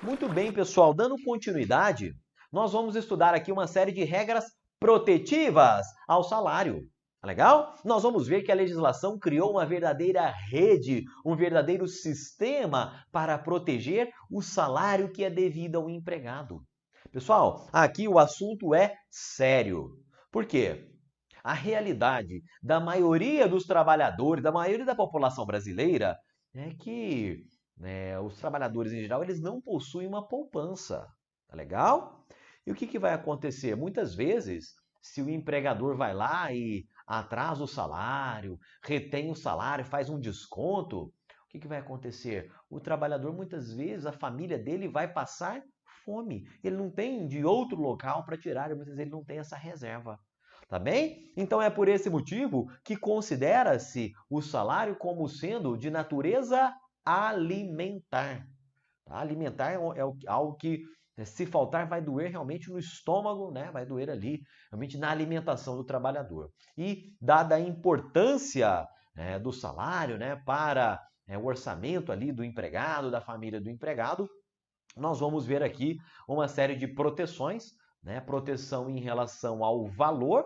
Muito bem, pessoal, dando continuidade, nós vamos estudar aqui uma série de regras protetivas ao salário. Tá legal? Nós vamos ver que a legislação criou uma verdadeira rede, um verdadeiro sistema para proteger o salário que é devido ao empregado. Pessoal, aqui o assunto é sério. Por quê? A realidade da maioria dos trabalhadores, da maioria da população brasileira, é que os trabalhadores em geral, eles não possuem uma poupança. Tá legal? E o que vai acontecer? Muitas vezes, se o empregador vai lá e atrasa o salário, retém o salário, faz um desconto, o que vai acontecer? O trabalhador, muitas vezes, a família dele vai passar fome. Ele não tem de outro local para tirar, muitas vezes ele não tem essa reserva. Tá bem? Então é por esse motivo que considera-se o salário como sendo de natureza alimentar. Tá? Alimentar é algo que, se faltar, vai doer realmente no estômago, né? Vai doer ali, realmente na alimentação do trabalhador. E, dada a importância do salário, né, para o orçamento ali do empregado, da família do empregado, nós vamos ver aqui uma série de proteções, né? Proteção em relação ao valor,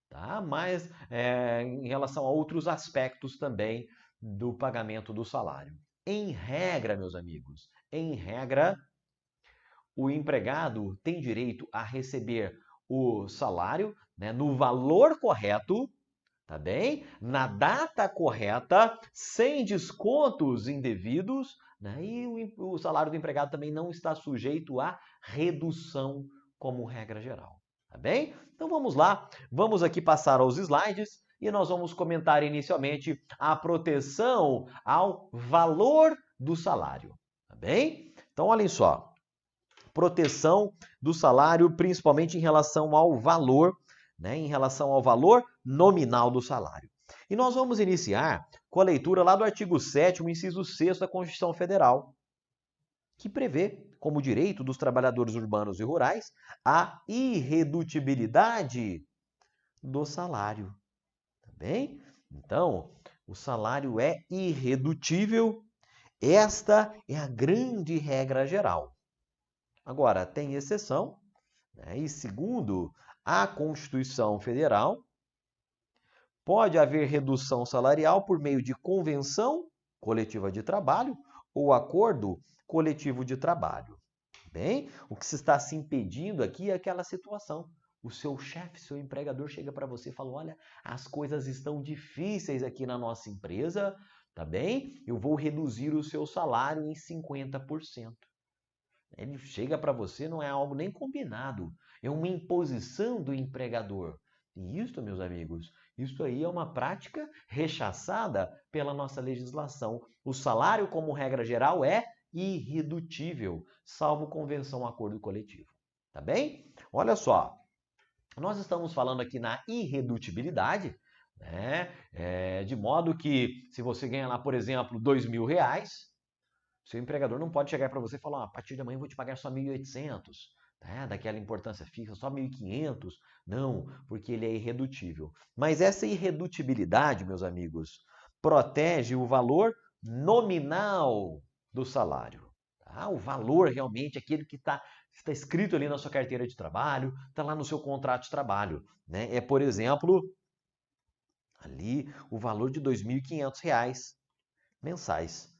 tá? Mas em relação a outros aspectos também do pagamento do salário. Em regra, meus amigos, em regra, o empregado tem direito a receber o salário, né, no valor correto, tá bem? Na data correta, sem descontos indevidos, né? E o salário do empregado também não está sujeito a redução como regra geral, tá bem? Então vamos lá, vamos aqui passar aos slides e nós vamos comentar inicialmente a proteção ao valor do salário, tá bem? Então olhem só, proteção do salário principalmente em relação ao valor, né, em relação ao valor nominal do salário. E nós vamos iniciar com a leitura lá do artigo 7º, inciso 6º da Constituição Federal, que prevê como direito dos trabalhadores urbanos e rurais a irredutibilidade do salário. Tá bem? Então, o salário é irredutível. Esta é a grande regra geral. Agora, tem exceção, né? E segundo a Constituição Federal, pode haver redução salarial por meio de convenção coletiva de trabalho ou acordo coletivo de trabalho. Bem, o que se está se impedindo aqui é aquela situação. O seu chefe, seu empregador chega para você e fala: olha, as coisas estão difíceis aqui na nossa empresa, tá bem? Eu vou reduzir o seu salário em 50%. Ele chega para você, não é algo nem combinado, é uma imposição do empregador. E isso, meus amigos, isso aí é uma prática rechaçada pela nossa legislação. O salário, como regra geral, é irredutível, salvo convenção ou acordo coletivo. Tá bem? Olha só, nós estamos falando aqui na irredutibilidade, né? De modo que se você ganha lá, por exemplo, R$ 2.000, seu empregador não pode chegar para você e falar: a partir de amanhã eu vou te pagar só 1.800, né? Daquela importância fixa, só 1.500. Não, porque ele é irredutível. Mas essa irredutibilidade, meus amigos, protege o valor nominal do salário. Tá? O valor realmente, aquele que está escrito ali na sua carteira de trabalho, está lá no seu contrato de trabalho. Né? É, por exemplo, ali o valor de R$ 2.500 mensais.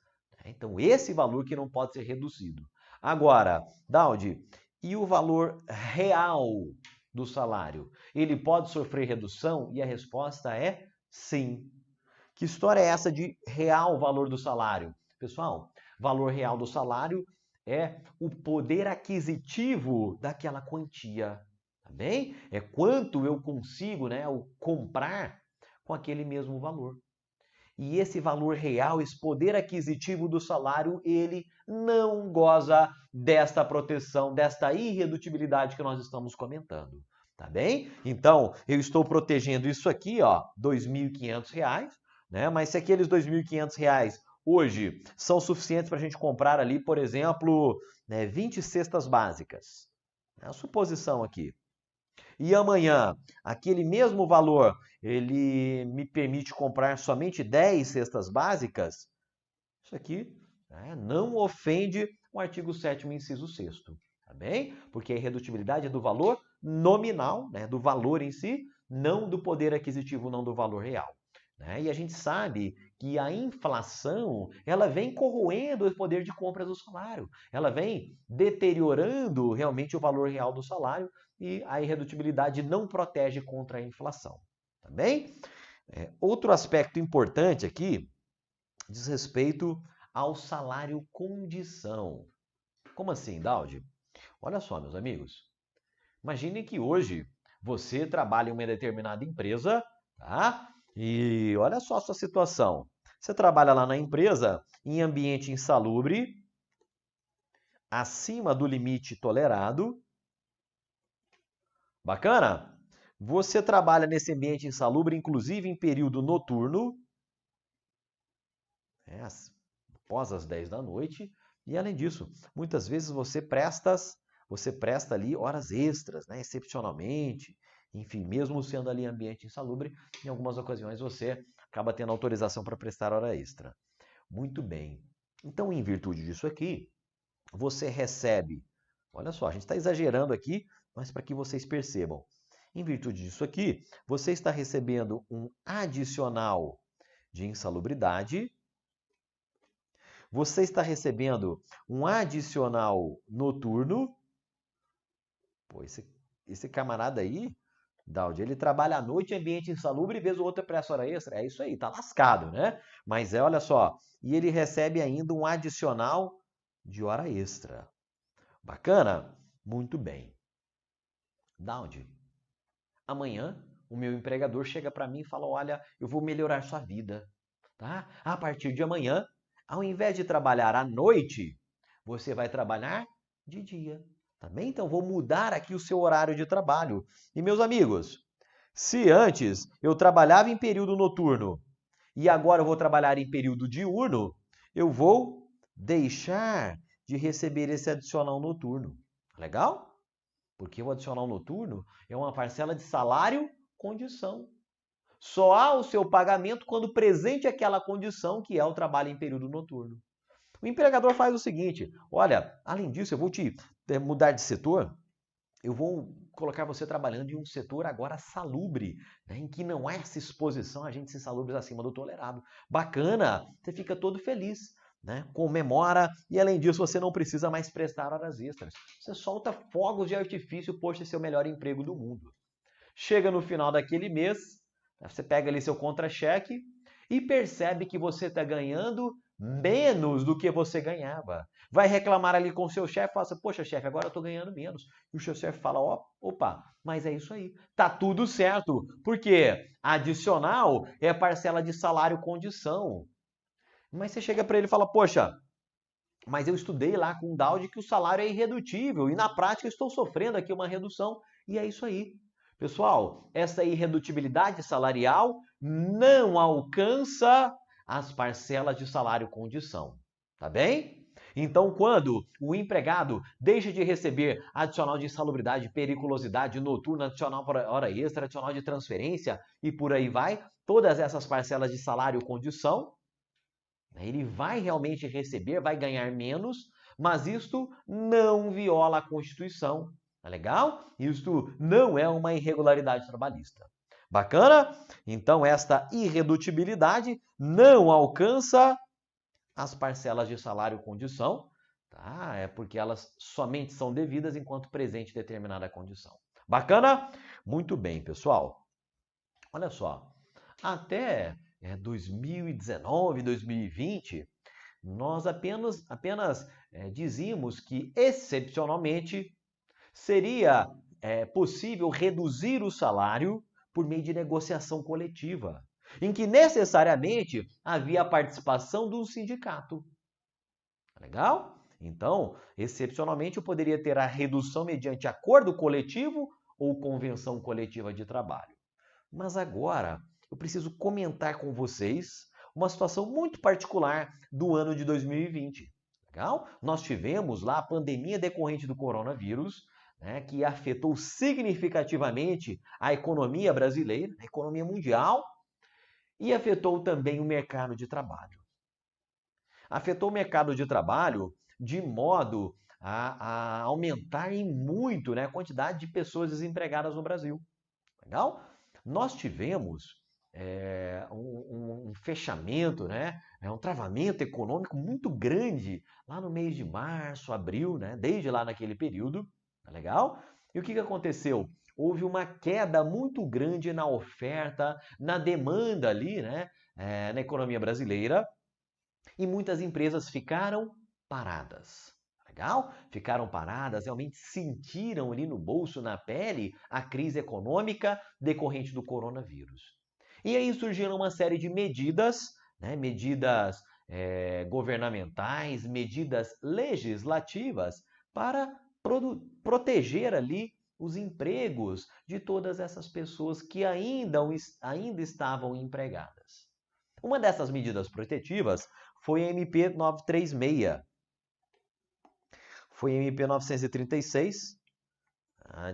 Então, esse valor que não pode ser reduzido. Agora, Daudi, e o valor real do salário? Ele pode sofrer redução? E a resposta é sim. Que história é essa de real valor do salário? Pessoal, valor real do salário é o poder aquisitivo daquela quantia. Tá bem? É quanto eu consigo, né, comprar com aquele mesmo valor. E esse valor real, esse poder aquisitivo do salário, ele não goza desta proteção, desta irredutibilidade que nós estamos comentando. Tá bem? Então, eu estou protegendo isso aqui, ó, R$ 2.500, né? Mas se aqueles R$ 2.500 hoje são suficientes para a gente comprar ali, por exemplo, 20 cestas básicas. É a suposição aqui. E amanhã, aquele mesmo valor, ele me permite comprar somente 10 cestas básicas, isso aqui não ofende o artigo 7º, inciso 6º, tá bem? Porque a irredutibilidade é do valor nominal, né, do valor em si, não do poder aquisitivo, não do valor real. Né? E a gente sabe que a inflação, ela vem corroendo o poder de compra do salário, ela vem deteriorando realmente o valor real do salário e a irredutibilidade não protege contra a inflação. Tá bem? Outro aspecto importante aqui diz respeito ao salário condição. Como assim, Daldi? Olha só, meus amigos. Imagine que hoje você trabalha em uma determinada empresa, tá? E olha só a sua situação. Você trabalha lá na empresa em ambiente insalubre, acima do limite tolerado. Bacana? Você trabalha nesse ambiente insalubre, inclusive em período noturno, após as 10 da noite. E além disso, muitas vezes você presta ali horas extras, né? Excepcionalmente. Enfim, mesmo sendo ali ambiente insalubre, em algumas ocasiões você acaba tendo autorização para prestar hora extra. Muito bem. Então, em virtude disso aqui, você recebe... Olha só, a gente está exagerando aqui, mas para que vocês percebam. Em virtude disso aqui, você está recebendo um adicional de insalubridade. Você está recebendo um adicional noturno. Pô, esse camarada aí, Daldi, ele trabalha à noite em ambiente insalubre e vez ou outra presta hora extra. É isso aí, tá lascado, né? Mas olha só, e ele recebe ainda um adicional de hora extra. Bacana? Muito bem. Daldi, amanhã o meu empregador chega para mim e fala, olha, eu vou melhorar sua vida, tá? A partir de amanhã, ao invés de trabalhar à noite, você vai trabalhar de dia. Tá bem? Então, vou mudar aqui o seu horário de trabalho. E, meus amigos, se antes eu trabalhava em período noturno e agora eu vou trabalhar em período diurno, eu vou deixar de receber esse adicional noturno. Legal? Porque o adicional noturno é uma parcela de salário condição. Só há o seu pagamento quando presente aquela condição que é o trabalho em período noturno. O empregador faz o seguinte, olha, além disso, eu vou te mudar de setor, eu vou colocar você trabalhando em um setor agora salubre, né, em que não há essa exposição a agentes insalubres acima do tolerado. Bacana, você fica todo feliz, né, comemora e além disso você não precisa mais prestar horas extras. Você solta fogos de artifício, poxa, esse é o melhor emprego do mundo. Chega no final daquele mês, você pega ali seu contra-cheque e percebe que você está ganhando menos do que você ganhava. Vai reclamar ali com o seu chefe, fala assim, poxa chefe, agora eu estou ganhando menos. E o seu chefe fala, opa, mas é isso aí, tá tudo certo, porque adicional é parcela de salário condição. Mas você chega para ele e fala, poxa, mas eu estudei lá com o Daldi que o salário é irredutível e na prática eu estou sofrendo aqui uma redução e é isso aí. Pessoal, essa irredutibilidade salarial não alcança as parcelas de salário condição, tá bem? Então, quando o empregado deixa de receber adicional de insalubridade, periculosidade noturna, adicional por hora extra, adicional de transferência e por aí vai, todas essas parcelas de salário condição, ele vai realmente receber, vai ganhar menos, mas isto não viola a Constituição. Tá legal? Isto não é uma irregularidade trabalhista. Bacana? Então, esta irredutibilidade não alcança as parcelas de salário condição, tá? É porque elas somente são devidas enquanto presente determinada condição. Bacana? Muito bem, pessoal. Olha só, até 2019, 2020, nós apenas dizíamos que, excepcionalmente, seria possível reduzir o salário por meio de negociação coletiva, em que necessariamente havia a participação do sindicato. Legal? Então, excepcionalmente, eu poderia ter a redução mediante acordo coletivo ou convenção coletiva de trabalho. Mas agora, eu preciso comentar com vocês uma situação muito particular do ano de 2020. Legal? Nós tivemos lá a pandemia decorrente do coronavírus, né, que afetou significativamente a economia brasileira, a economia mundial, e afetou também o mercado de trabalho. Afetou o mercado de trabalho de modo a aumentar em muito, né, a quantidade de pessoas desempregadas no Brasil. Legal? Nós tivemos um fechamento, né, um travamento econômico muito grande lá no mês de março, abril, né, desde lá naquele período. Tá legal? E o que aconteceu? Houve uma queda muito grande na oferta, na demanda ali, né, na economia brasileira, e muitas empresas ficaram paradas. Legal? Ficaram paradas, realmente sentiram ali no bolso, na pele, a crise econômica decorrente do coronavírus. E aí surgiram uma série de medidas, né, medidas governamentais, medidas legislativas para proteger ali os empregos de todas essas pessoas que ainda estavam empregadas. Uma dessas medidas protetivas foi a MP 936. Foi a MP 936,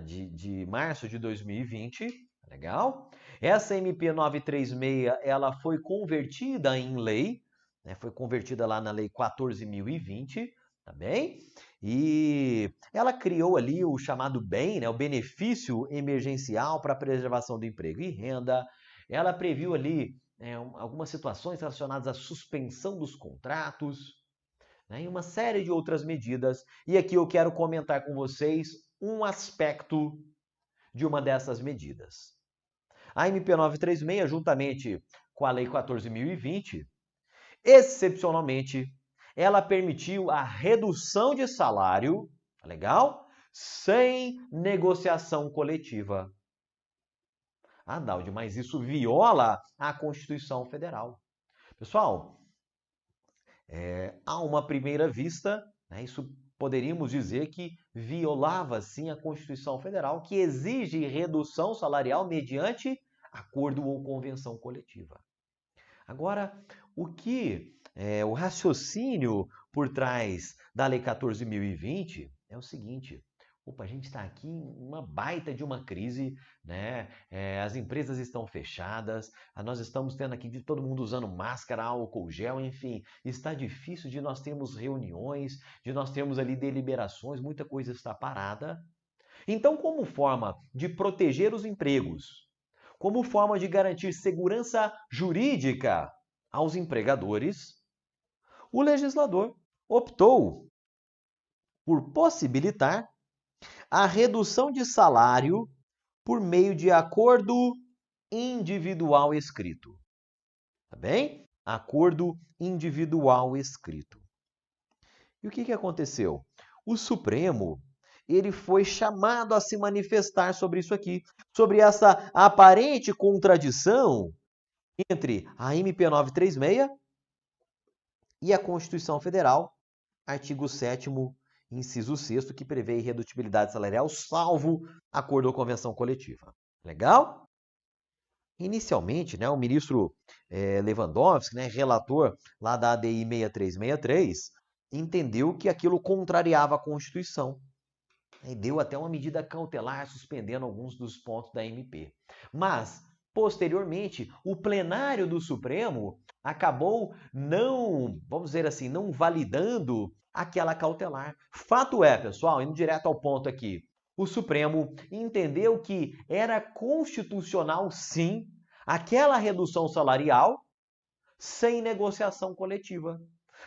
de março de 2020. Legal? Essa MP 936, ela foi convertida em lei, né? Foi convertida lá na Lei 14.020, tá bem? E ela criou ali o chamado BEM, né? O Benefício Emergencial para a Preservação do Emprego e Renda. Ela previu ali algumas situações relacionadas à suspensão dos contratos, né, e uma série de outras medidas. E aqui eu quero comentar com vocês um aspecto de uma dessas medidas. A MP 936, juntamente com a Lei 14.020, excepcionalmente, ela permitiu a redução de salário, legal? Sem negociação coletiva. Ah, Daldi, mas isso viola a Constituição Federal. Pessoal, a uma primeira vista, né, isso poderíamos dizer que violava sim a Constituição Federal, que exige redução salarial mediante acordo ou convenção coletiva. Agora, o raciocínio por trás da Lei 14.020 é o seguinte: opa, a gente está aqui em uma baita de uma crise, né? As empresas estão fechadas, nós estamos tendo aqui de todo mundo usando máscara, álcool gel, enfim, está difícil de nós termos reuniões, de nós termos ali deliberações, muita coisa está parada. Então, como forma de proteger os empregos, como forma de garantir segurança jurídica aos empregadores, o legislador optou por possibilitar a redução de salário por meio de acordo individual escrito. Tá bem? Acordo individual escrito. E o que aconteceu? O Supremo, ele foi chamado a se manifestar sobre isso aqui, sobre essa aparente contradição entre a MP 936 e a Constituição Federal, artigo 7º, inciso 6º, que prevê irredutibilidade salarial, salvo acordo ou convenção coletiva. Legal? Inicialmente, né, o ministro Lewandowski, né, relator lá da ADI 6363, entendeu que aquilo contrariava a Constituição. E deu até uma medida cautelar suspendendo alguns dos pontos da MP. Mas, posteriormente, o plenário do Supremo acabou não, vamos dizer assim, não validando aquela cautelar. Fato é, pessoal, indo direto ao ponto aqui, o Supremo entendeu que era constitucional, sim, aquela redução salarial sem negociação coletiva.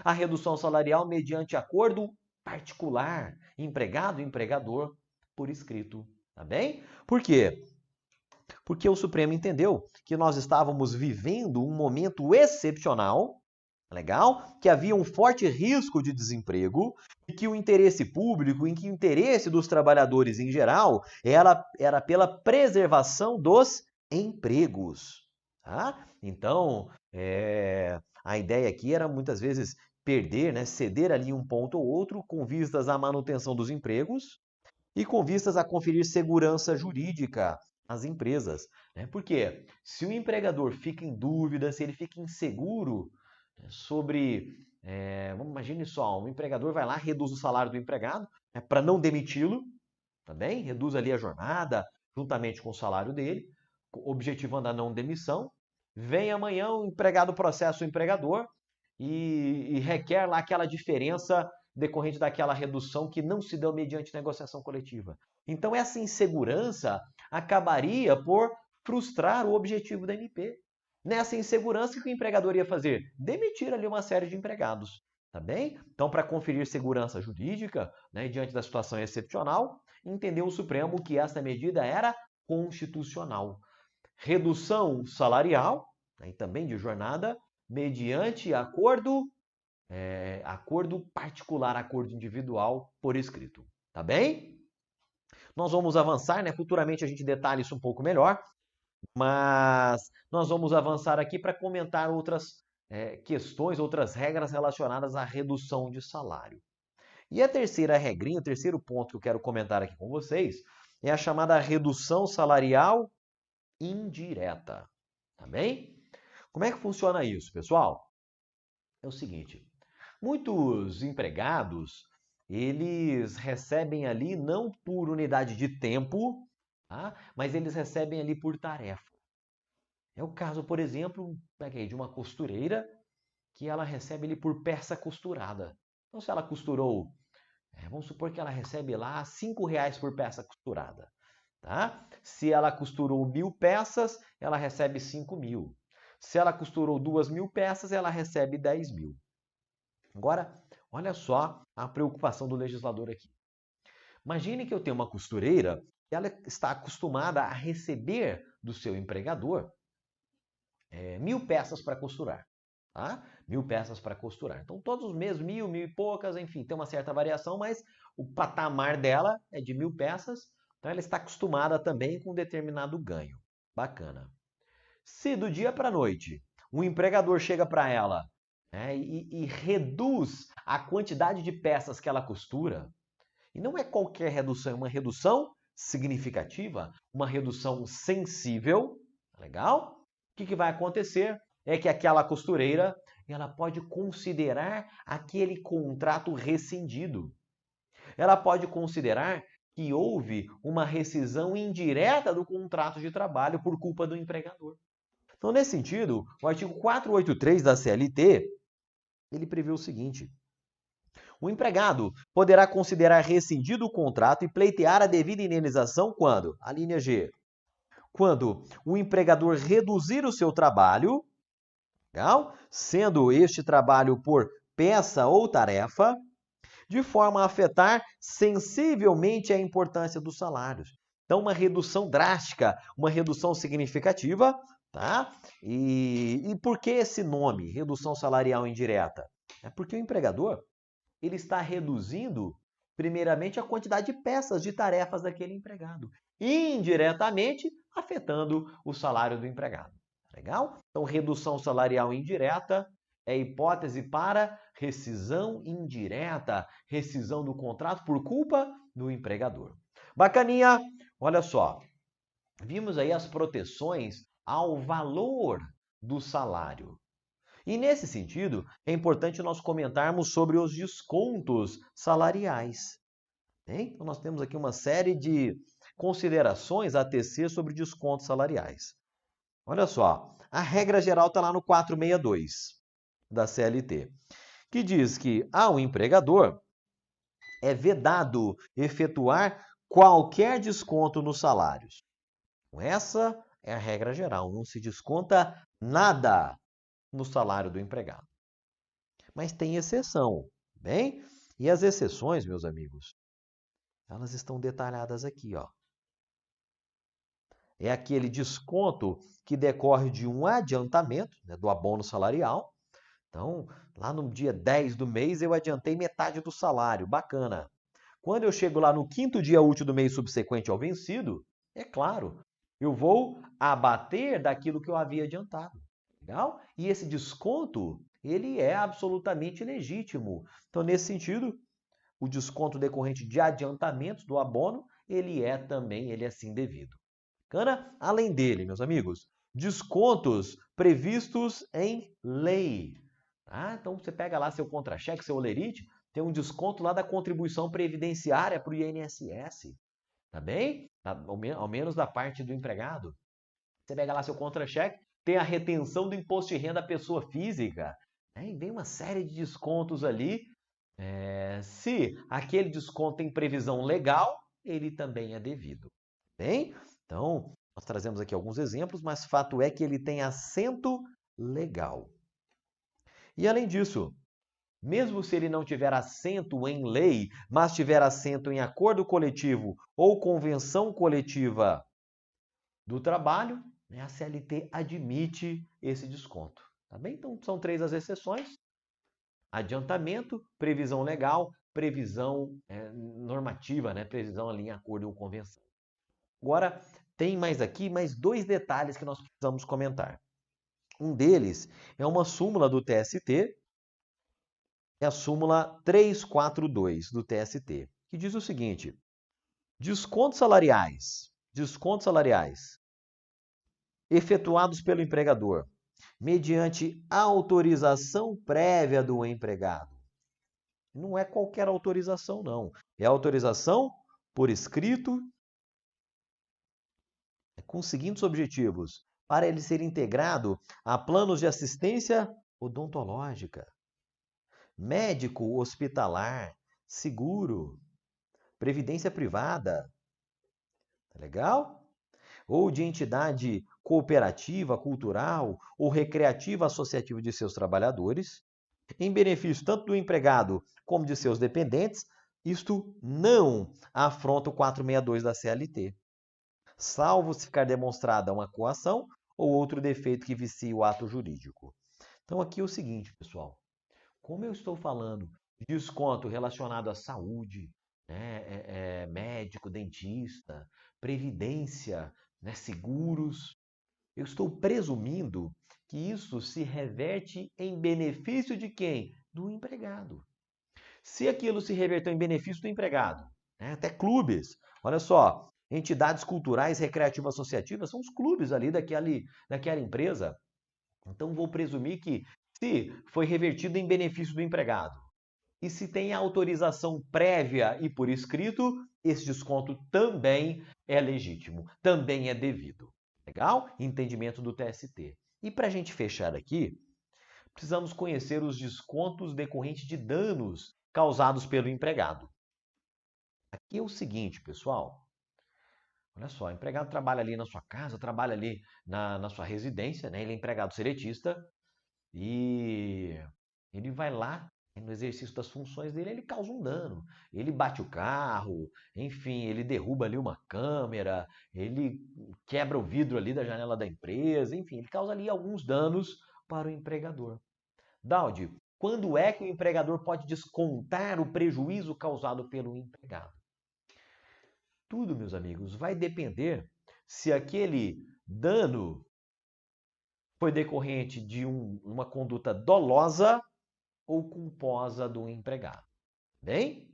A redução salarial mediante acordo particular, empregado-empregador, por escrito. Tá bem? Por quê? Porque o Supremo entendeu que nós estávamos vivendo um momento excepcional, legal? Que havia um forte risco de desemprego e que o interesse público, em que o interesse dos trabalhadores em geral, era pela preservação dos empregos. Tá? Então, a ideia aqui era muitas vezes perder, né, ceder ali um ponto ou outro com vistas à manutenção dos empregos e com vistas a conferir segurança jurídica às empresas. Né? Porque se o empregador fica em dúvida, se ele fica inseguro sobre... imagine só, um empregador vai lá, reduz o salário do empregado, né, para não demiti-lo, tá bem? Reduz ali a jornada juntamente com o salário dele, objetivando a não demissão. Vem amanhã o empregado processa o empregador e requer lá aquela diferença decorrente daquela redução que não se deu mediante negociação coletiva. Então, essa insegurança acabaria por frustrar o objetivo da MP. Nessa insegurança, o que o empregador ia fazer? Demitir ali uma série de empregados. Tá bem? Então, para conferir segurança jurídica, né, diante da situação excepcional, entendeu o Supremo que essa medida era constitucional. Redução salarial, né, e também de jornada, mediante acordo particular, acordo individual por escrito. Tá bem? Nós vamos avançar, né? Futuramente a gente detalha isso um pouco melhor, mas nós vamos avançar aqui para comentar outras questões, outras regras relacionadas à redução de salário. E a terceira regrinha, o terceiro ponto que eu quero comentar aqui com vocês, é a chamada redução salarial indireta. Tá bem? Como é que funciona isso, pessoal? É o seguinte, muitos empregados, eles recebem ali não por unidade de tempo, tá? Mas eles recebem ali por tarefa. É o caso, por exemplo, de uma costureira que ela recebe ali por peça costurada. Então, se ela costurou, vamos supor que ela recebe lá R$5 por peça costurada. Tá? Se ela costurou 1.000 peças, ela recebe 5.000. Se ela costurou 2.000 peças, ela recebe 10.000. Agora, olha só a preocupação do legislador aqui. Imagine que eu tenho uma costureira e ela está acostumada a receber do seu empregador 1.000 peças para costurar. Tá? 1.000 peças para costurar. Então, todos os meses, 1.000, 1.000 e poucas, enfim, tem uma certa variação, mas o patamar dela é de 1.000 peças. Então, ela está acostumada também com um determinado ganho. Bacana. Se do dia para a noite o empregador chega para ela e reduz a quantidade de peças que ela costura, e não é qualquer redução, é uma redução significativa, uma redução sensível, legal? O que vai acontecer é que aquela costureira ela pode considerar aquele contrato rescindido. Ela pode considerar que houve uma rescisão indireta do contrato de trabalho por culpa do empregador. Então, nesse sentido, o artigo 483 da CLT, ele prevê o seguinte: o empregado poderá considerar rescindido o contrato e pleitear a devida indenização quando? A linha G. Quando o empregador reduzir o seu trabalho, legal? Sendo este trabalho por peça ou tarefa, de forma a afetar sensivelmente a importância dos salários. Então, uma redução drástica, uma redução significativa, tá? E por que esse nome, redução salarial indireta? É porque o empregador ele está reduzindo, primeiramente, a quantidade de peças, de tarefas daquele empregado, indiretamente afetando o salário do empregado. Legal? Então, redução salarial indireta é hipótese para rescisão indireta, rescisão do contrato por culpa do empregador. Bacaninha, olha só, vimos aí as proteções ao valor do salário. E nesse sentido, é importante nós comentarmos sobre os descontos salariais. Então, nós temos aqui uma série de considerações a tecer sobre descontos salariais. Olha só, a regra geral está lá no 462 da CLT, que diz que ao empregador é vedado efetuar qualquer desconto nos salários. Essa é a regra geral, não se desconta nada no salário do empregado. Mas tem exceção, bem? E as exceções, meus amigos, elas estão detalhadas aqui, ó. É aquele desconto que decorre de um adiantamento, né, do abono salarial. Então, lá no dia 10 do mês, eu adiantei metade do salário, bacana. Quando eu chego lá no 5º dia útil do mês subsequente ao vencido, é claro, eu vou abater daquilo que eu havia adiantado. Legal? E esse desconto, ele é absolutamente legítimo. Então, nesse sentido, o desconto decorrente de adiantamentos do abono, ele é sim devido. Bacana? Além dele, meus amigos, descontos previstos em lei. Tá? Então, você pega lá seu contra-cheque, seu olerite, tem um desconto lá da contribuição previdenciária para o INSS. Tá bem? Ao menos da parte do empregado. Você pega lá seu contra-cheque, tem a retenção do imposto de renda à pessoa física. E vem uma série de descontos ali Se aquele desconto tem previsão legal, ele também é devido. Bem? Então, nós trazemos aqui alguns exemplos, mas fato é que ele tem assento legal. E além disso, mesmo se ele não tiver assento em lei, mas tiver assento em acordo coletivo ou convenção coletiva do trabalho, né, a CLT admite esse desconto. Tá bem? Então, são 3 as exceções. Adiantamento, previsão legal, previsão normativa, né? Previsão ali em acordo com convenção. Agora, tem mais 2 detalhes que nós precisamos comentar. Um deles é uma súmula do TST, é a súmula 342 do TST, que diz o seguinte: descontos salariais efetuados pelo empregador mediante autorização prévia do empregado. Não é qualquer autorização, não. É autorização por escrito com os seguintes objetivos: para ele ser integrado a planos de assistência odontológica, médico hospitalar, seguro, previdência privada, tá legal? Ou de entidade cooperativa, cultural ou recreativa associativa de seus trabalhadores, em benefício tanto do empregado como de seus dependentes, isto não afronta o 462 da CLT, salvo se ficar demonstrada uma coação ou outro defeito que vicie o ato jurídico. Então aqui é o seguinte, pessoal, como eu estou falando de desconto relacionado à saúde, né, médico, dentista, previdência, né, seguros, eu estou presumindo que isso se reverte em benefício de quem? Do empregado. Se aquilo se reverter em benefício do empregado, né, até clubes, olha só, entidades culturais, recreativas, associativas, são os clubes ali daquela empresa. Então, vou presumir que se foi revertido em benefício do empregado e se tem autorização prévia e por escrito, esse desconto também é legítimo, também é devido. Legal? Entendimento do TST. E para a gente fechar aqui, precisamos conhecer os descontos decorrentes de danos causados pelo empregado. Aqui é o seguinte, pessoal. Olha só, o empregado trabalha ali na sua casa, trabalha ali na sua residência, né? Ele é empregado seletista e ele vai lá, no exercício das funções dele, ele causa um dano. Ele bate o carro, enfim, ele derruba ali uma câmera, ele quebra o vidro ali da janela da empresa, enfim, ele causa ali alguns danos para o empregador. Daldi, quando é que o empregador pode descontar o prejuízo causado pelo empregado? Tudo, meus amigos, vai depender se aquele dano foi decorrente de uma conduta dolosa ou culposa do empregado. Bem?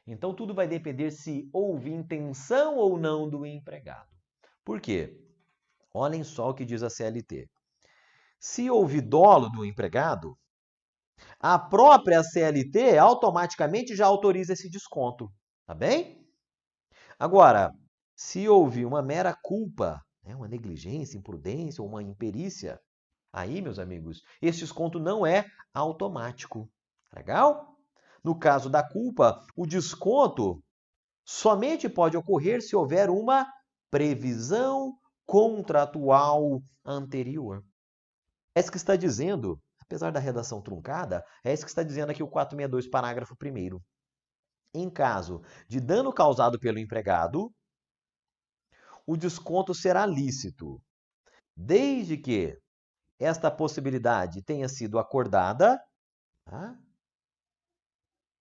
Então, tudo vai depender se houve intenção ou não do empregado. Por quê? Olhem só o que diz a CLT. Se houve dolo do empregado, a própria CLT automaticamente já autoriza esse desconto. Tá bem? Agora, se houve uma mera culpa, né, uma negligência, imprudência ou uma imperícia, aí, meus amigos, esse desconto não é automático. Legal? No caso da culpa, o desconto somente pode ocorrer se houver uma previsão contratual anterior. É isso que está dizendo, apesar da redação truncada, é isso que está dizendo aqui o 462, parágrafo 1º. Em caso de dano causado pelo empregado, o desconto será lícito, desde que esta possibilidade tenha sido acordada, tá?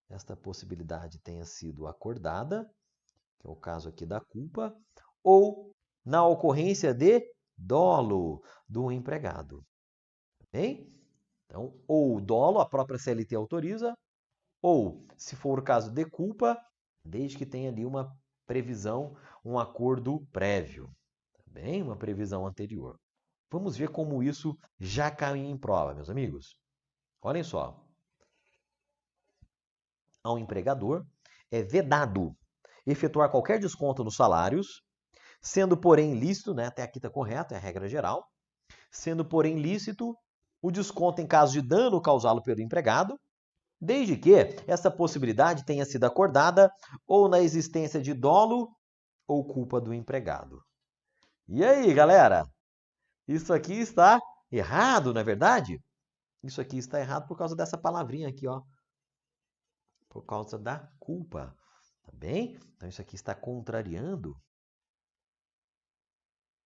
Esta possibilidade tenha sido acordada, que é o caso aqui da culpa, ou na ocorrência de dolo do empregado. Bem? Então, ou dolo, a própria CLT autoriza, ou, se for o caso de culpa, desde que tenha ali uma previsão, um acordo prévio. Tá bem? Uma previsão anterior. Vamos ver como isso já caiu em prova, meus amigos. Olhem só. Ao empregador é vedado efetuar qualquer desconto nos salários, sendo porém lícito, né, até aqui está correto, é a regra geral, sendo porém lícito o desconto em caso de dano causado pelo empregado, desde que essa possibilidade tenha sido acordada ou na existência de dolo ou culpa do empregado. E aí, galera? Isso aqui está errado, não é verdade? Isso aqui está errado por causa dessa palavrinha aqui, ó. Por causa da culpa, tá bem? Então isso aqui está contrariando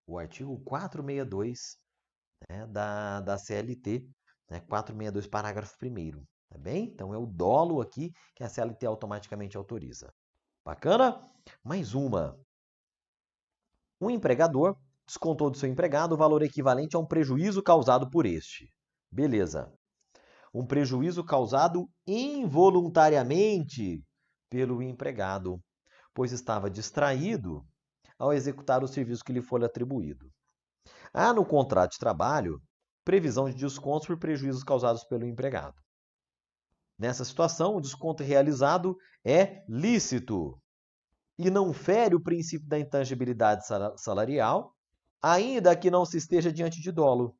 o artigo 462, né, da CLT, né, 462, parágrafo 1º, tá bem? Então é o dolo aqui que a CLT automaticamente autoriza. Bacana? Mais uma. Um empregador descontou do seu empregado o valor equivalente a um prejuízo causado por este. Beleza. Um prejuízo causado involuntariamente pelo empregado, pois estava distraído ao executar o serviço que lhe foi atribuído. Há no contrato de trabalho previsão de descontos por prejuízos causados pelo empregado. Nessa situação, o desconto realizado é lícito e não fere o princípio da intangibilidade salarial, ainda que não se esteja diante de dolo,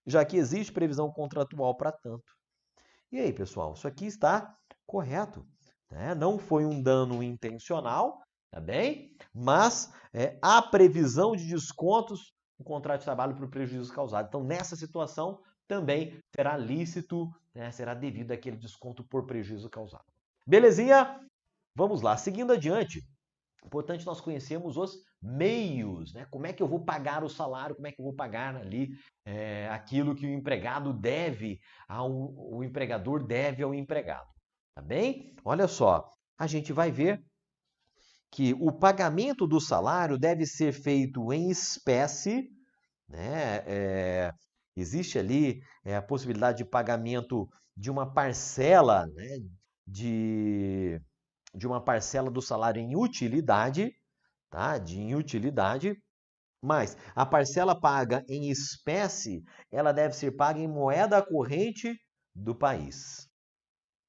já que existe previsão contratual para tanto. E aí, pessoal, isso aqui está correto, né? Não foi um dano intencional, tá bem? Mas há previsão de descontos no contrato de trabalho por prejuízo causado. Então, nessa situação, também será lícito, né? Será devido àquele desconto por prejuízo causado. Belezinha? Vamos lá. Seguindo adiante, importante nós conhecermos os meios, né? Como é que eu vou pagar o salário, como é que eu vou pagar ali aquilo que o empregado deve, o empregador deve ao empregado. Tá bem? Olha só, a gente vai ver que o pagamento do salário deve ser feito em espécie, né? Existe ali a possibilidade de pagamento de uma parcela, né? de uma parcela do salário em utilidade, tá? De inutilidade, mas a parcela paga em espécie, ela deve ser paga em moeda corrente do país.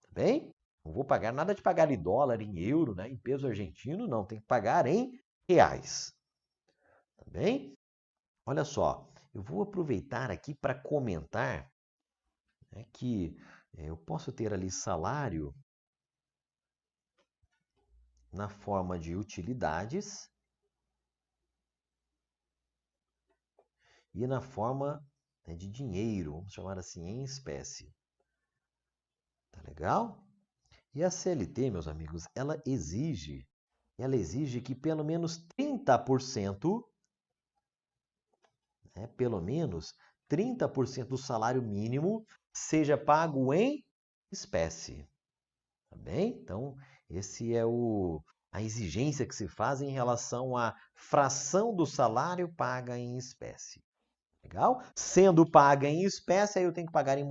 Tá bem? Não vou pagar nada de pagar em dólar, em euro, né? Em peso argentino, não. Tem que pagar em reais. Tá bem? Olha só, eu vou aproveitar aqui para comentar, né, que eu posso ter ali salário na forma de utilidades e na forma, né, de dinheiro, vamos chamar assim, em espécie. Tá legal? E a CLT, meus amigos, ela exige que pelo menos 30%, né, pelo menos 30% do salário mínimo seja pago em espécie. Tá bem? Então, esse é a exigência que se faz em relação à fração do salário paga em espécie. Legal? Sendo paga em espécie, aí eu tenho que pagar em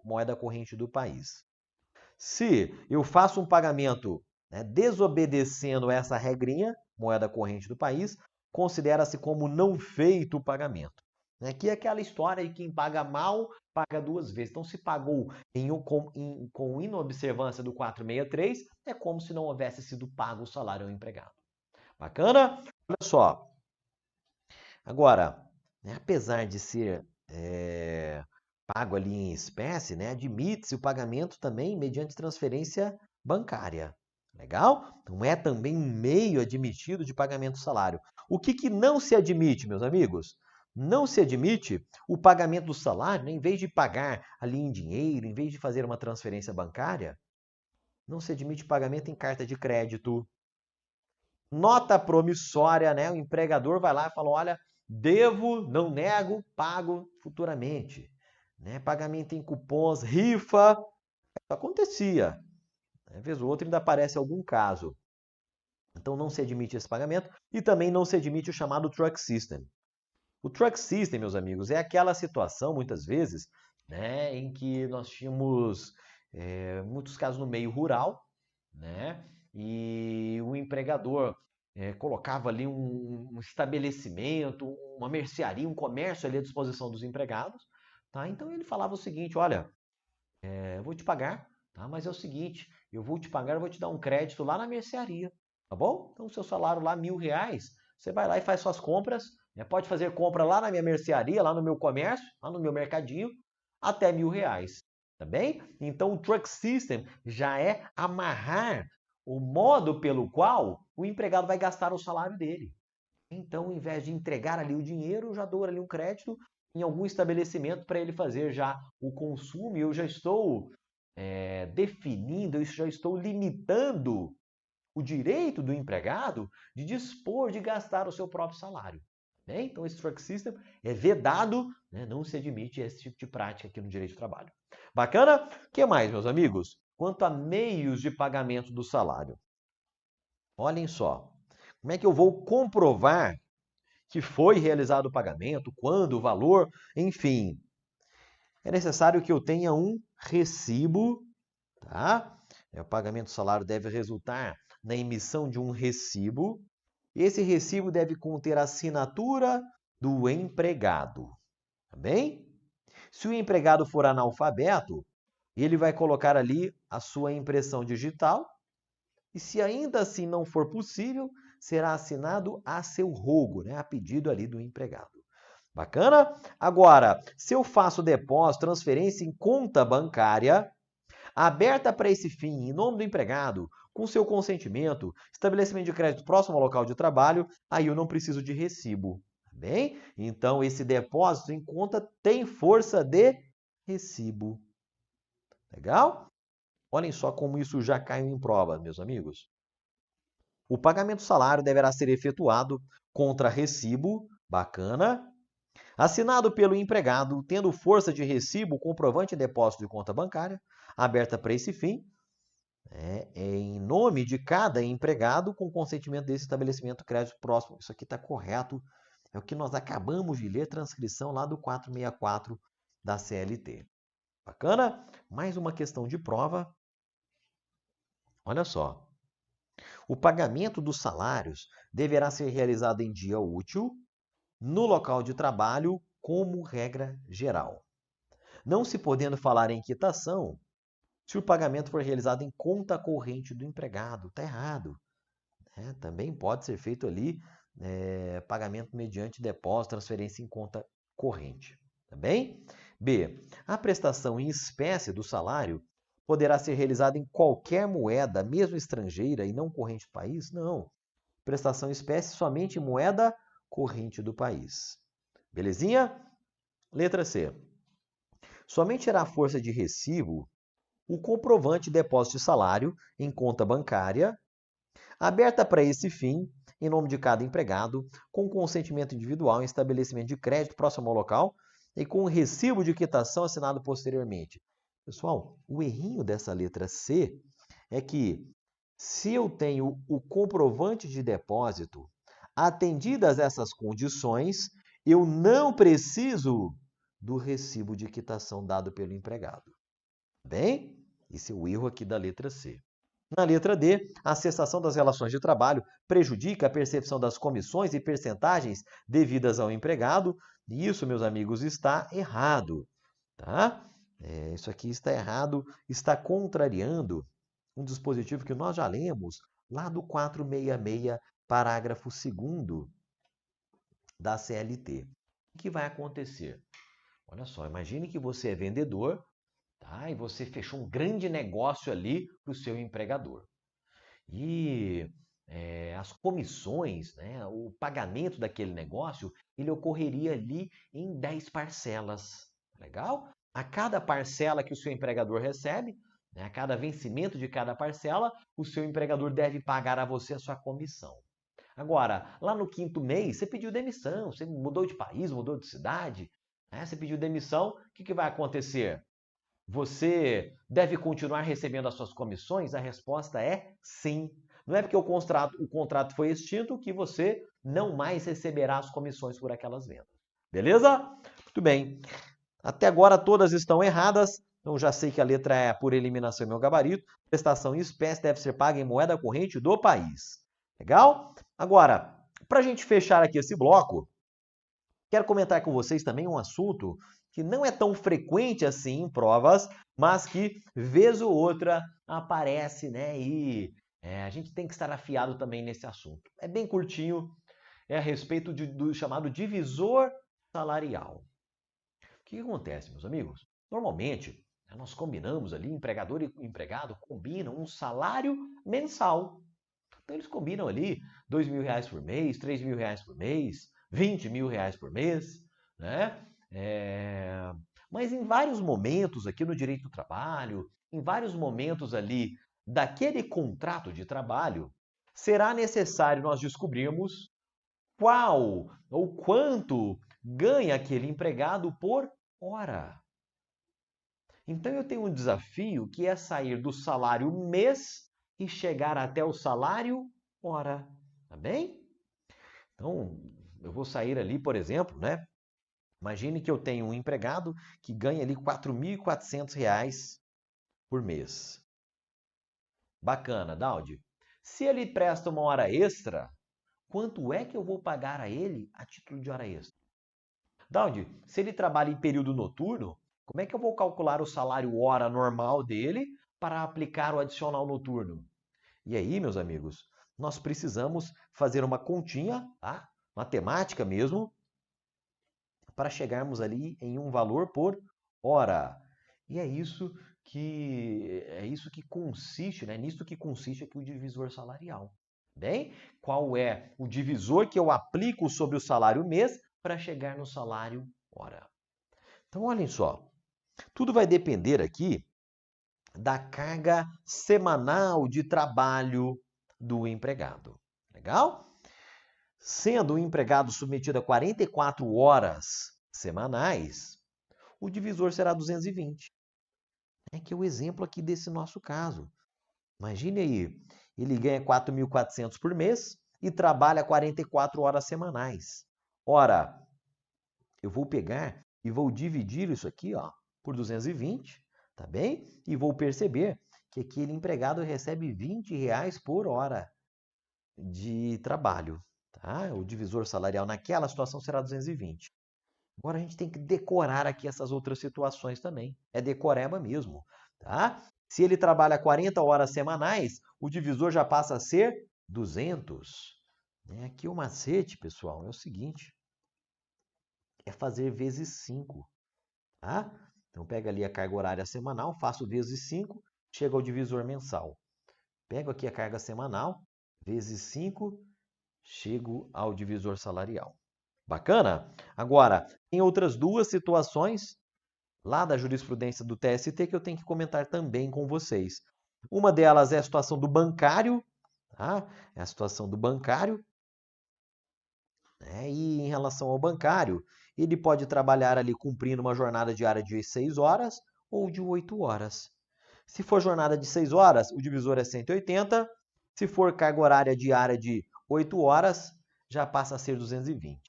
moeda corrente do país. Se eu faço um pagamento, né, desobedecendo essa regrinha, moeda corrente do país, considera-se como não feito o pagamento. Aqui é aquela história de quem paga mal, paga duas vezes. Então, se pagou com inobservância do 463, é como se não houvesse sido pago o salário ao empregado. Bacana? Olha só. Agora, né, apesar de ser pago ali em espécie, né, admite-se o pagamento também mediante transferência bancária. Legal? Então é também um meio admitido de pagamento do salário. O que não se admite, meus amigos? Não se admite o pagamento do salário, né, em vez de pagar ali em dinheiro, em vez de fazer uma transferência bancária, não se admite pagamento em carta de crédito. Nota promissória, né? O empregador vai lá e fala, olha, devo, não nego, pago futuramente. Né? Pagamento em cupons, rifa, isso acontecia. Vez ou outra ainda aparece algum caso. Então não se admite esse pagamento e também não se admite o chamado truck system. O truck system, meus amigos, é aquela situação, muitas vezes, né, em que nós tínhamos muitos casos no meio rural, né, e o empregador colocava ali um estabelecimento, uma mercearia, um comércio ali à disposição dos empregados. Tá? Então ele falava o seguinte, olha, eu vou te pagar, tá? Mas é o seguinte, eu vou te pagar, eu vou te dar um crédito lá na mercearia, tá bom? Então o seu salário lá, R$1.000, você vai lá e faz suas compras, né? Pode fazer compra lá na minha mercearia, lá no meu comércio, lá no meu mercadinho, até R$1.000. tá bem? Então, o truck system já é amarrar o modo pelo qual o empregado vai gastar o salário dele. Então, ao invés de entregar ali o dinheiro, eu já dou ali um crédito em algum estabelecimento para ele fazer já o consumo, e eu já estou definindo, eu já estou limitando o direito do empregado de dispor de gastar o seu próprio salário. Né? Então, esse truck system é vedado, né? Não se admite esse tipo de prática aqui no direito do trabalho. Bacana? O que mais, meus amigos? Quanto a meios de pagamento do salário. Olhem só, como é que eu vou comprovar que foi realizado o pagamento, quando, o valor, enfim. É necessário que eu tenha um recibo, tá? O pagamento do salário deve resultar na emissão de um recibo. Esse recibo deve conter a assinatura do empregado, tá bem? Se o empregado for analfabeto, ele vai colocar ali a sua impressão digital, e se ainda assim não for possível, será assinado a seu rogo, né? A pedido ali do empregado. Bacana? Agora, se eu faço depósito, transferência em conta bancária, aberta para esse fim, em nome do empregado, com seu consentimento, estabelecimento de crédito próximo ao local de trabalho, aí eu não preciso de recibo. Bem? Então, esse depósito em conta tem força de recibo. Legal? Olhem só como isso já caiu em prova, meus amigos. O pagamento do salário deverá ser efetuado contra recibo, bacana, assinado pelo empregado, tendo força de recibo, comprovante de depósito de conta bancária, aberta para esse fim, em nome de cada empregado, com consentimento desse estabelecimento crédito próximo. Isso aqui está correto, é o que nós acabamos de ler, transcrição lá do 464 da CLT. Bacana? Mais uma questão de prova. Olha só. O pagamento dos salários deverá ser realizado em dia útil, no local de trabalho, como regra geral. Não se podendo falar em quitação, se o pagamento for realizado em conta corrente do empregado. Está errado. Também pode ser feito ali pagamento mediante depósito, transferência em conta corrente. Tá bem? B. A prestação em espécie do salário poderá ser realizada em qualquer moeda, mesmo estrangeira e não corrente do país? Não. Prestação em espécie somente em moeda corrente do país. Belezinha? Letra C. Somente terá força de recibo o comprovante de depósito de salário em conta bancária, aberta para esse fim, em nome de cada empregado, com consentimento individual em estabelecimento de crédito próximo ao local e com recibo de quitação assinado posteriormente. Pessoal, o errinho dessa letra C é que, se eu tenho o comprovante de depósito, atendidas essas condições, eu não preciso do recibo de quitação dado pelo empregado. Bem, esse é o erro aqui da letra C. Na letra D, a cessação das relações de trabalho prejudica a percepção das comissões e percentagens devidas ao empregado. E isso, meus amigos, está errado. Tá? Isso aqui está errado, está contrariando um dispositivo que nós já lemos lá do 466, parágrafo 2º da CLT. O que vai acontecer? Olha só, imagine que você é vendedor, tá? E você fechou um grande negócio ali para o seu empregador. E as comissões, né, o pagamento daquele negócio, ele ocorreria ali em 10 parcelas. Legal? A cada parcela que o seu empregador recebe, né, a cada vencimento de cada parcela, o seu empregador deve pagar a você a sua comissão. Agora, lá no 5º mês, você pediu demissão, você mudou de país, mudou de cidade, né, você pediu demissão, o que vai acontecer? Você deve continuar recebendo as suas comissões? A resposta é sim. Não é porque o contrato foi extinto que você não mais receberá as comissões por aquelas vendas. Beleza? Muito bem. Até agora todas estão erradas. Então já sei que a letra E, por eliminação, é meu gabarito. Prestação em espécie deve ser paga em moeda corrente do país. Legal? Agora, para a gente fechar aqui esse bloco, quero comentar com vocês também um assunto que não é tão frequente assim em provas, mas que, vez ou outra, aparece, né? E a gente tem que estar afiado também nesse assunto. É bem curtinho, é a respeito do chamado divisor salarial. O que acontece, meus amigos? Normalmente, Nós combinamos ali, empregador e empregado combinam um salário mensal. Então eles combinam ali R$ 2.000 por mês, R$ 3.000 por mês, R$ 20.000 por mês, né? Mas em vários momentos aqui no direito do trabalho, em vários momentos ali daquele contrato de trabalho, será necessário nós descobrirmos qual ou quanto ganha aquele empregado por hora. Então eu tenho um desafio que é sair do salário mês e chegar até o salário hora, tá bem? Então, eu vou sair ali, por exemplo, né? Imagine que eu tenho um empregado que ganha ali R$ 4.400 por mês. Bacana, Daldi. Se ele presta uma hora extra, quanto é que eu vou pagar a ele a título de hora extra? Daldi, se ele trabalha em período noturno, como é que eu vou calcular o salário hora normal dele para aplicar o adicional noturno? E aí, meus amigos, nós precisamos fazer uma continha, tá? Matemática mesmo, para chegarmos ali em um valor por hora. E é isso que consiste, né? Nisso que consiste aqui o divisor salarial. Bem, qual é o divisor que eu aplico sobre o salário mês para chegar no salário hora? Então, olhem só, tudo vai depender aqui da carga semanal de trabalho do empregado. Legal? Sendo o empregado submetido a 44 horas semanais, o divisor será 220. É que é o exemplo aqui desse nosso caso. Imagine aí, ele ganha 4.400 por mês e trabalha 44 horas semanais. Ora, eu vou pegar e vou dividir isso aqui, ó, por 220, tá bem? E vou perceber que aquele empregado recebe R$ 20 por hora de trabalho. Tá? O divisor salarial naquela situação será 220. Agora a gente tem que decorar aqui essas outras situações também. É decoreba mesmo. Tá? Se ele trabalha 40 horas semanais, o divisor já passa a ser 200. Aqui o macete, pessoal, é o seguinte. É fazer vezes 5. Tá? Então pega ali a carga horária semanal, faço vezes 5, chega ao divisor mensal. Pego aqui a carga semanal, vezes 5, chego ao divisor salarial. Bacana? Agora, tem outras duas situações lá da jurisprudência do TST que eu tenho que comentar também com vocês. Uma delas é a situação do bancário, tá? É a situação do bancário. E em relação ao bancário, ele pode trabalhar ali cumprindo uma jornada diária de 6 horas ou de 8 horas. Se for jornada de 6 horas, o divisor é 180. Se for carga horária diária de 8 horas, já passa a ser 220.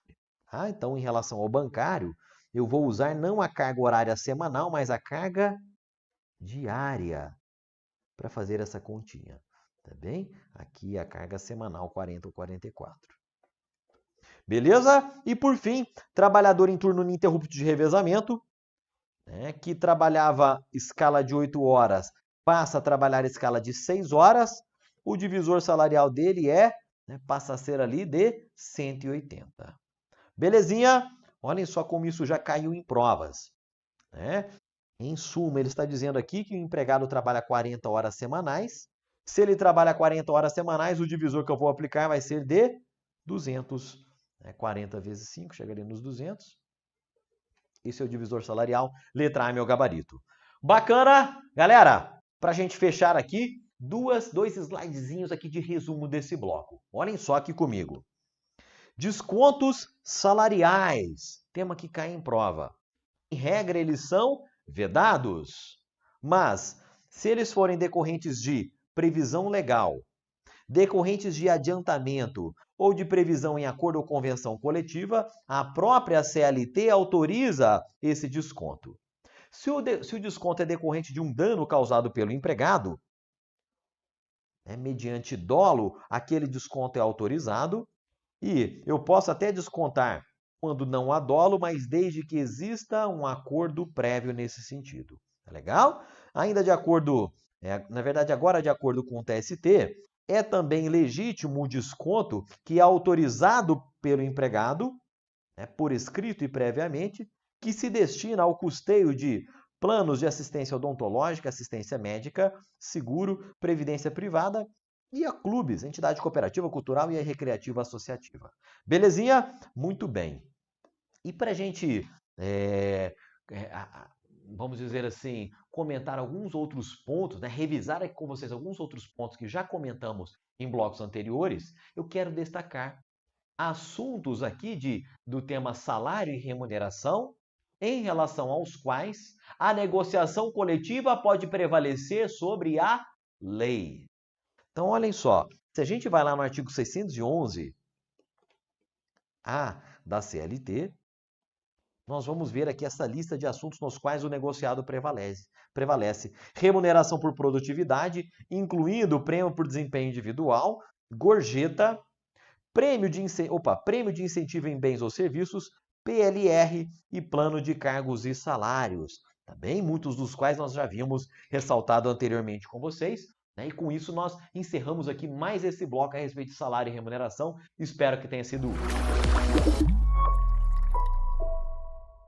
Então, em relação ao bancário, eu vou usar não a carga horária semanal, mas a carga diária para fazer essa continha. Tá bem? Aqui a carga semanal 40 ou 44. Beleza? E por fim, trabalhador em turno ininterrupto de revezamento, que trabalhava escala de 8 horas, passa a trabalhar escala de 6 horas, o divisor salarial dele passa a ser ali de 180. Belezinha? Olhem só como isso já caiu em provas. Em suma, ele está dizendo aqui que o empregado trabalha 40 horas semanais. Se ele trabalha 40 horas semanais, o divisor que eu vou aplicar vai ser de 200. 40 vezes 5, chegaria nos 200. Esse é o divisor salarial. Letra A é meu gabarito. Bacana? Galera, para a gente fechar aqui, dois slidezinhos aqui de resumo desse bloco. Olhem só aqui comigo. Descontos salariais. Tema que cai em prova. Em regra, eles são vedados. Mas, se eles forem decorrentes de previsão legal, decorrentes de adiantamento ou de previsão em acordo ou convenção coletiva, a própria CLT autoriza esse desconto. Se o desconto é decorrente de um dano causado pelo empregado, mediante dolo, aquele desconto é autorizado e eu posso até descontar quando não há dolo, mas desde que exista um acordo prévio nesse sentido. Tá legal? Ainda de acordo, na verdade agora de acordo com o TST, é também legítimo o desconto que é autorizado pelo empregado, por escrito e previamente, que se destina ao custeio de planos de assistência odontológica, assistência médica, seguro, previdência privada e a clubes, entidade cooperativa, cultural e recreativa associativa. Belezinha? Muito bem. E para a gente, vamos dizer assim, comentar alguns outros pontos, né? Revisar aqui com vocês alguns outros pontos que já comentamos em blocos anteriores, eu quero destacar assuntos aqui do tema salário e remuneração, em relação aos quais a negociação coletiva pode prevalecer sobre a lei. Então, olhem só, se a gente vai lá no artigo 611A da CLT, nós vamos ver aqui essa lista de assuntos nos quais o negociado prevalece. Remuneração por produtividade, incluindo o prêmio por desempenho individual, gorjeta, prêmio de incentivo em bens ou serviços, PLR e plano de cargos e salários. Também muitos dos quais nós já havíamos ressaltado anteriormente com vocês. E com isso nós encerramos aqui mais esse bloco a respeito de salário e remuneração. Espero que tenha sido útil.